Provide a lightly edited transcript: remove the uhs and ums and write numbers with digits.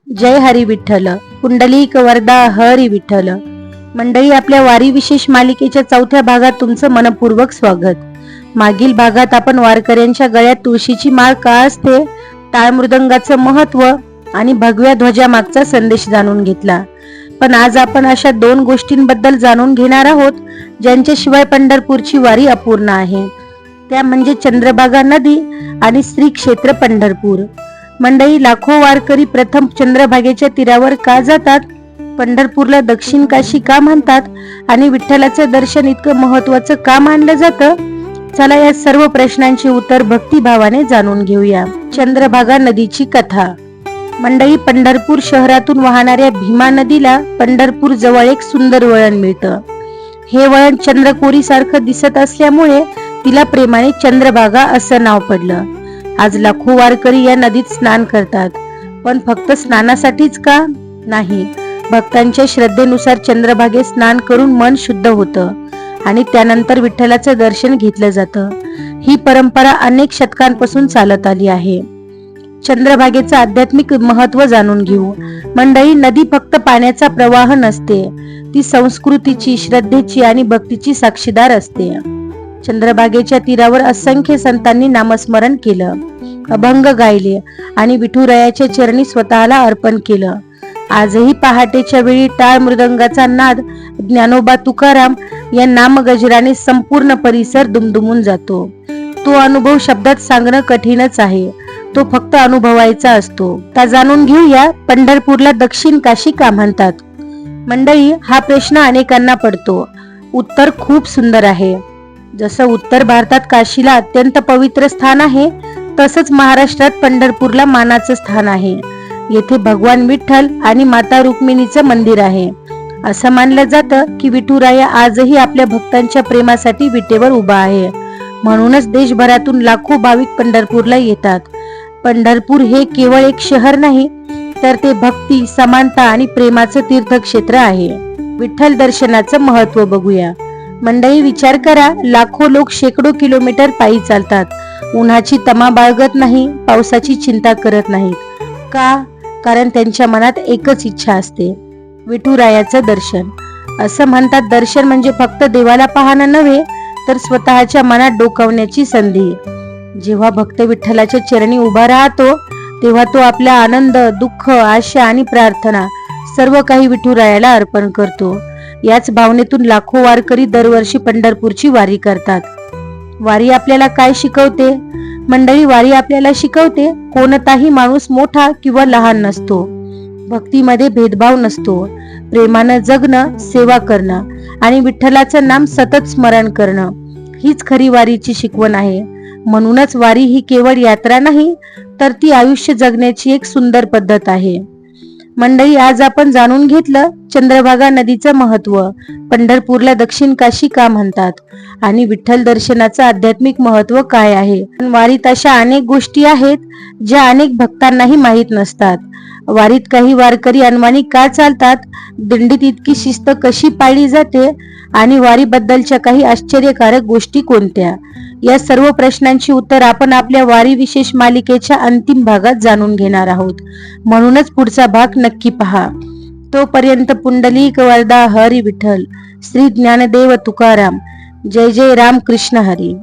जय हरी विठ्ठल, पुंडलिक वरदा हरी विठ्ठल. मंडळी, आपल्या वारी विशेष मालिकेच्या 4थ्या भागात तुमचं मनपूर्वक स्वागत. मागील भागात आपण वारकऱ्यांच्या गळ्यात तुळशीची माळ का असते, टाळ मृदंगाचं महत्व आणि भगव्या ध्वजामागचा संदेश जाणून घेतला. पण आज आपण अशा 2 गोष्टींबद्दल जाणून घेणार आहोत ज्यांच्याशिवाय पंढरपूरची वारी अपूर्ण आहे. त्या म्हणजे चंद्रभागा नदी आणि श्री क्षेत्र पंढरपूर. मंडळी, लाखो वारकरी प्रथम चंद्रभागेच्या तीरावर का जातात, पंढरपूरला दक्षिण काशी का म्हणतात आणि विठ्ठलाचं दर्शन इतकं महत्वाचं का मानलं जातं? चला या सर्व प्रश्नांची उत्तर भक्तिभावाने जाणून घेऊया. चंद्रभागा नदीची कथा. मंडळी, पंढरपूर शहरातून वाहणाऱ्या भीमा नदीला पंढरपूर जवळ एक सुंदर वळण मिळतं. हे वळण चंद्रकोरी सारखं दिसत असल्यामुळे तिला प्रेमाने चंद्रभागा असं नाव पडलं. आज लाखो वारकरी या नदीत स्नान करतात, पण फक्त स्नानासाठीच का? नाही, भक्तांच्या श्रद्धेनुसार चंद्रभागेत स्नान करून मन शुद्ध होतं आणि त्यानंतर विठ्ठलाचं दर्शन घेतलं जातं. ही परंपरा अनेक शतकांपासून चालत आली आहे. चंद्रभागेचं आध्यात्मिक महत्व जाणून घेऊ. मंडळी, नदी फक्त पाण्याचा प्रवाह नसते, ती संस्कृतीची, श्रद्धेची आणि भक्तीची साक्षीदार असते. चंद्रभागेच्या तीरावर असंख्य संतांनी नामस्मरण केलं, अभंग गायले आणि विठुरायाच्या चरणी स्वतःला अर्पण केलं. आजही पहाटेच्या वेळी टाळ मृदंगाचा नाद, ज्ञानोबा तुकाराम या नामगजराने संपूर्ण परिसर दुमदुमून जातो. तो अनुभव शब्दात सांगणं कठीणच आहे, तो फक्त अनुभवायचा असतो. आता जाणून घेऊया, पंढरपूरला दक्षिण काशी का म्हणतात. मंडळी, हा प्रश्न अनेकांना पडतो. उत्तर खूप सुंदर आहे. जसं उत्तर भारतात काशीला अत्यंत पवित्र स्थान आहे, तसंच महाराष्ट्रात पंढरपूरला मानाचं स्थान आहे. येथे भगवान विठ्ठल आणि माता रुक्मिणीचं मंदिर आहे. असं मानलं जातं की विठुराया आजही आपल्या भक्तांच्या प्रेमासाठी विटेवर उभा आहे. म्हणूनच देशभरातून लाखो भाविक पंढरपूरला येतात. पंढरपूर हे केवळ एक शहर नाही, तर ते भक्ती, समानता आणि प्रेमाचं तीर्थक्षेत्र आहे. विठ्ठल दर्शनाचं महत्व बघूया. मंडळी, विचार करा, लाखो लोक शेकडो किलोमीटर पायी चालतात. उन्हाची तमा बाळगत नाही, पावसाची चिंता करत नाहीत. का? कारण त्यांच्या मनात एकच इच्छा असते, विठुरायाचं दर्शन. असं म्हणतात, दर्शन म्हणजे फक्त देवाला पाहणं नव्हे, तर स्वतःच्या मनात डोकावण्याची संधी. जेव्हा भक्त विठ्ठलाच्या चरणी उभा राहतो, तेव्हा तो आपला आनंद, दुःख, आशा आणि प्रार्थना सर्व काही विठुरायाला अर्पण करतो. याच भावनेतून लाखो वारकरी दरवर्षी पंढरपूरची वारी करतात. वारी आपल्याला काय शिकवते? मंडळी, वारी आपल्याला शिकवते, कोणताही माणूस मोठा किंवा लहान नसतो. भक्तीमध्ये भेदभाव नसतो. प्रेमानं जगणं, सेवा करणं आणि विठ्ठलाचं नाम सतत स्मरण करणं, हीच खरी वारीची शिकवण आहे. म्हणूनच वारी ही केवळ यात्रा नाही, तर ती आयुष्य जगण्याची एक सुंदर पद्धत आहे. मंडळी, आज आपण जाणून घेतलं चंद्रभागा नदीचं महत्व, पंढरपूरला दक्षिण काशी का म्हणतात आणि विठ्ठल दर्शनाचं आध्यात्मिक महत्व काय आहे. वारीत अशा अनेक गोष्टी आहेत ज्या अनेक भक्तांनाही माहीत नसतात. वारीत काही वारकरी अनवाणी का चालतात, दिंडीत इतकी शिस्त कशी पाळली जाते आणि वारीबद्दलच्या काही आश्चर्यकारक गोष्टी कोणत्या, या सर्व प्रश्नांची उत्तर आपण आपल्या वारी विशेष मालिकेच्या अंतिम भागात जाणून घेणार आहोत. म्हणूनच पुढचा भाग नक्की पहा. तोपर्यंत पुंडलिक वरदा हरी विठ्ठल, श्री ज्ञानदेव तुकाराम. जय जय राम कृष्ण हरी.